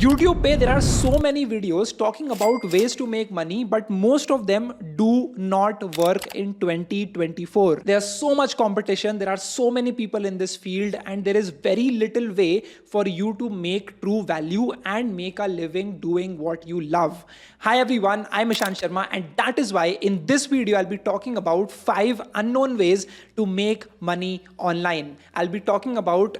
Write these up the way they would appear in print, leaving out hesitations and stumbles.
YouTube पे there are so many videos talking about ways to make money, but most of them do not work in 2024. There's so much competition, there are so many people in this field, and there is very little way for you to make true value and make a living doing what you love. Hi everyone, I'm Ishan Sharma, and that is why in this video I'll be talking about 5 unknown ways to make money online. I'll be talking about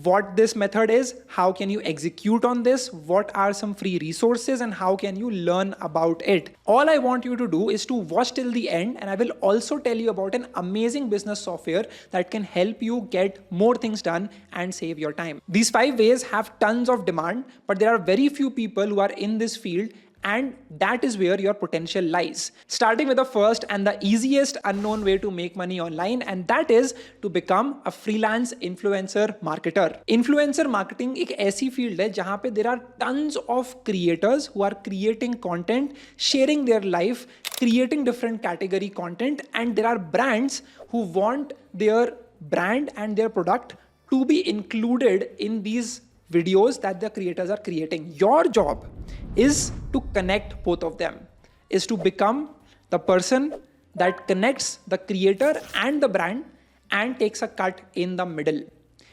what this method is, how can you execute on this, what are some free resources, and how can you learn about it. All I want you to do is to watch till the end, and I will also tell you about an amazing business software that can help you get more things done and save your time. These 5 ways have tons of demand, but there are very few people who are in this field, and that is where your potential lies. Starting with the first and the easiest unknown way to make money online, and that is to become a freelance influencer marketer. Influencer marketing एक ऐसी field है जहाँ पे there are tons of creators who are creating content, sharing their life, creating different category content, and there are brands who want their brand and their product to be included in these videos that the creators are creating. Your job is to connect both of them, is to become the person that connects the creator and the brand and takes a cut in the middle.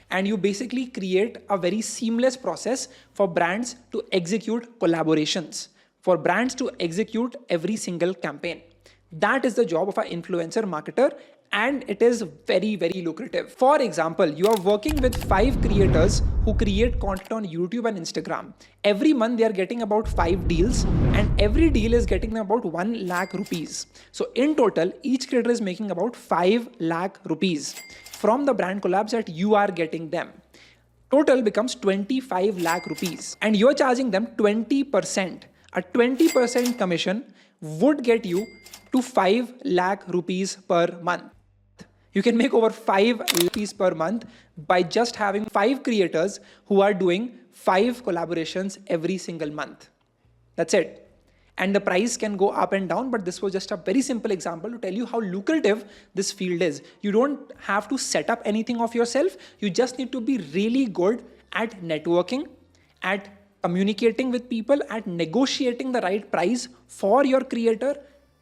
And you basically create a very seamless process for brands to execute collaborations, for brands to execute every single campaign. That is the job of an influencer marketer, and it is very, very lucrative. For example, you are working with 5 creators who create content on YouTube and Instagram. Every month they are getting about 5 deals, and every deal is getting them about 1 lakh rupees. So in total, each creator is making about 5 lakh rupees from the brand collabs that you are getting them. Total becomes 25 lakh rupees, and you're charging them 20%. A 20% commission would get you to 5 lakh rupees per month. You can make over 5 rupees per month by just having 5 creators who are doing 5 collaborations every single month. That's it. And the price can go up and down, but this was just a very simple example to tell you how lucrative this field is. You don't have to set up anything of yourself. You just need to be really good at networking, at communicating with people, at negotiating the right price for your creator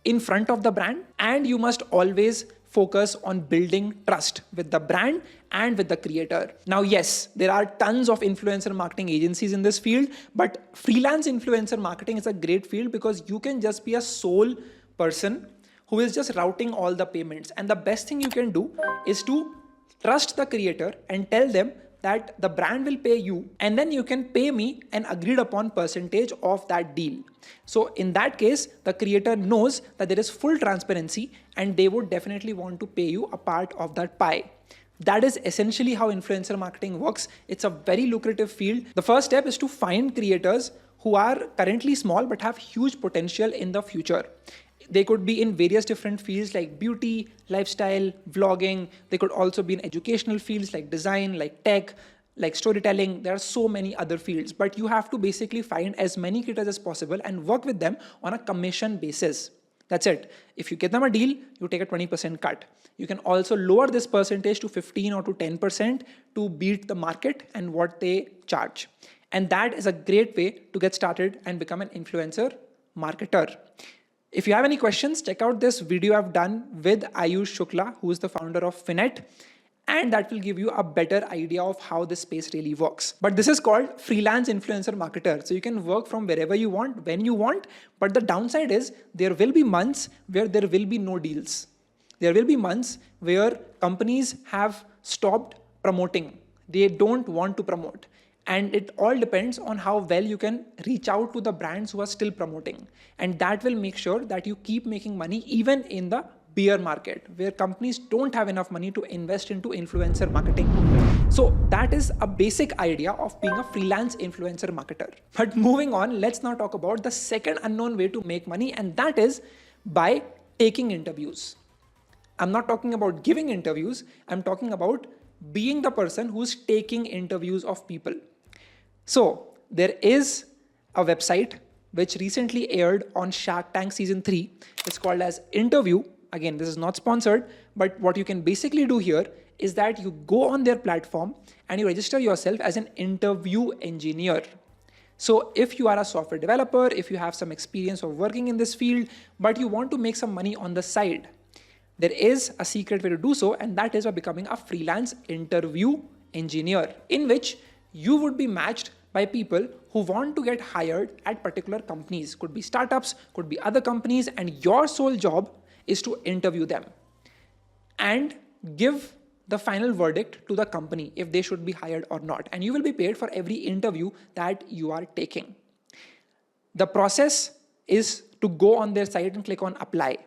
in front of the brand, and you must always focus on building trust with the brand and with the creator. Now, yes, there are tons of influencer marketing agencies in this field, but freelance influencer marketing is a great field because you can just be a sole person who is just routing all the payments. And the best thing you can do is to trust the creator and tell them that the brand will pay you, and then you can pay me an agreed upon percentage of that deal. So in that case, the creator knows that there is full transparency, and they would definitely want to pay you a part of that pie. That is essentially how influencer marketing works. It's a very lucrative field. The first step is to find creators who are currently small but have huge potential in the future. They could be in various different fields like beauty, lifestyle, vlogging. They could also be in educational fields like design, like tech, like storytelling. There are so many other fields, but you have to basically find as many creators as possible and work with them on a commission basis. That's it. If you get them a deal, you take a 20% cut. You can also lower this percentage to 15 or to 10% to beat the market and what they charge. And that is a great way to get started and become an influencer marketer. If you have any questions, check out this video I've done with Ayush Shukla, who is the founder of Finet, and that will give you a better idea of how this space really works. But this is called freelance influencer marketer. So you can work from wherever you want, when you want, but the downside is there will be months where there will be no deals. There will be months where companies have stopped promoting. They don't want to promote. And it all depends on how well you can reach out to the brands who are still promoting. And that will make sure that you keep making money even in the bear market, where companies don't have enough money to invest into influencer marketing. So that is a basic idea of being a freelance influencer marketer. But moving on, let's now talk about the second unknown way to make money, and that is by taking interviews. I'm not talking about giving interviews. I'm talking about being the person who's taking interviews of people. So there is a website which recently aired on Shark Tank season 3. It's called as Interview. Again, this is not sponsored, but what you can basically do here is that you go on their platform and you register yourself as an interview engineer. So if you are a software developer, if you have some experience of working in this field, but you want to make some money on the side, there is a secret way to do so, and that is by becoming a freelance interview engineer, in which you would be matched by people who want to get hired at particular companies. Could be startups, could be other companies, and your sole job is to interview them and give the final verdict to the company if they should be hired or not. And you will be paid for every interview that you are taking. The process is to go on their site and click on apply.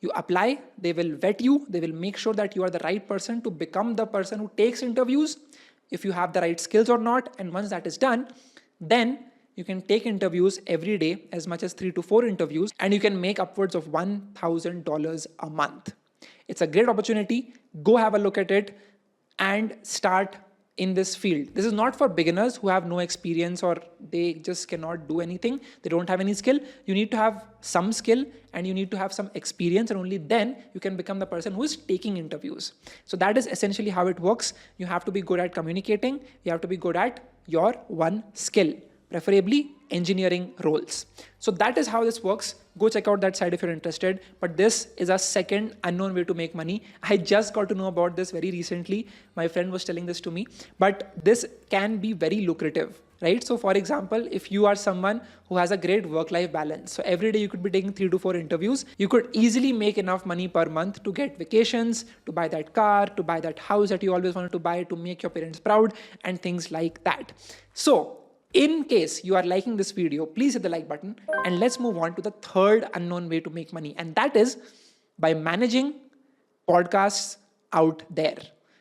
You apply, they will vet you, they will make sure that you are the right person to become the person who takes interviews, if you have the right skills or not. And once that is done, then you can take interviews every day, as much as 3 to 4 interviews, and you can make upwards of $1,000 a month. It's a great opportunity. Go have a look at it and start in this field. This is not for beginners who have no experience or they just cannot do anything. They don't have any skill. You need to have some skill and you need to have some experience, and only then you can become the person who is taking interviews. So that is essentially how it works. You have to be good at communicating. You have to be good at your one skill, preferably engineering roles. So that is how this works. Go check out that site if you're interested. But this is a second unknown way to make money. I just got to know about this very recently. My friend was telling this to me, but this can be very lucrative, right? So for example, if you are someone who has a great work-life balance, so every day you could be taking 3 to 4 interviews, you could easily make enough money per month to get vacations, to buy that car, to buy that house that you always wanted to buy, to make your parents proud, and things like that. So in case you are liking this video, please hit the like button, and let's move on to the third unknown way to make money. And that is by managing podcasts out there.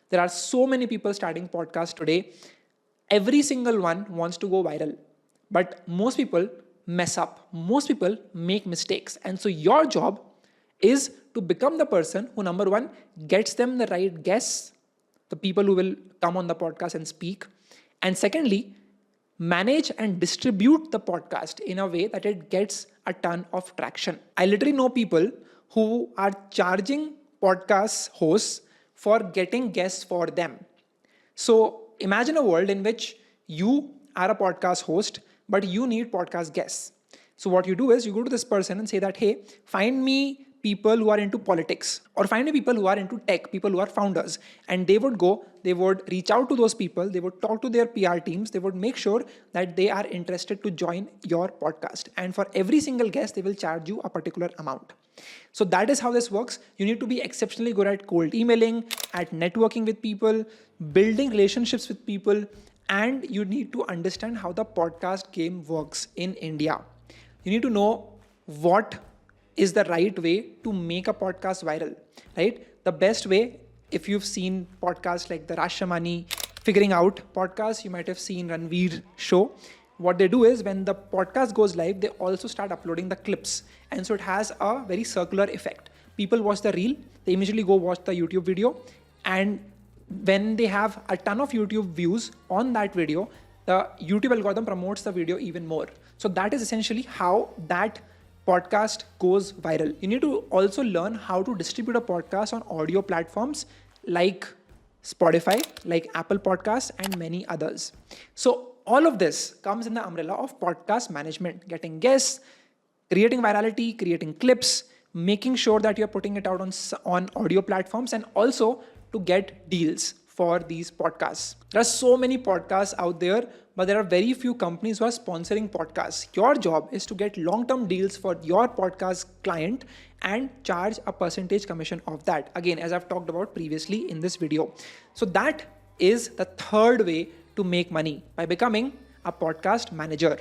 There are so many people starting podcasts today. Every single one wants to go viral, but most people mess up. Most people make mistakes. And so your job is to become the person who, number one, gets them the right guests, the people who will come on the podcast and speak. And secondly, manage and distribute the podcast in a way that it gets a ton of traction. I literally know people who are charging podcast hosts for getting guests for them. So imagine a world in which you are a podcast host, but you need podcast guests. So what you do is you go to this person and say that, hey, find me people who are into politics, or find me people who are into tech, people who are founders. And they would reach out to those people, they would talk to their PR teams, they would make sure that they are interested to join your podcast. And for every single guest, they will charge you a particular amount. So that is how this works. You need to be exceptionally good at cold emailing, at networking with people, building relationships with people, and you need to understand how the podcast game works in India. You need to know what is the right way to make a podcast viral, right? The best way, if you've seen podcasts like the Rashomani Figuring Out podcast, you might have seen Ranveer show. What they do is when the podcast goes live, they also start uploading the clips. And so it has a very circular effect. People watch the reel, they immediately go watch the YouTube video. And when they have a ton of YouTube views on that video, the YouTube algorithm promotes the video even more. So that is essentially how that podcast goes viral. You need to also learn how to distribute a podcast on audio platforms like Spotify, like Apple Podcasts, and many others. So all of this comes in the umbrella of podcast management, getting guests, creating virality, creating clips, making sure that you're putting it out on audio platforms, and also to get deals for these podcasts. There are so many podcasts out there, but there are very few companies who are sponsoring podcasts. Your job is to get long-term deals for your podcast client and charge a percentage commission of that. Again, as I've talked about previously in this video. So that is the third way to make money, by becoming a podcast manager.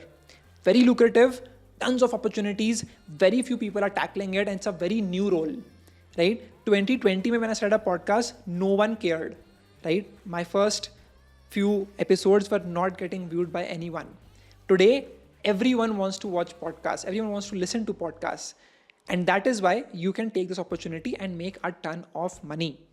Very lucrative, tons of opportunities. Very few people are tackling it, and it's a very new role, right? 2020 when I started a podcast, no one cared, right? My first few episodes were not getting viewed by anyone. Today, everyone wants to watch podcasts. Everyone wants to listen to podcasts. And that is why you can take this opportunity and make a ton of money.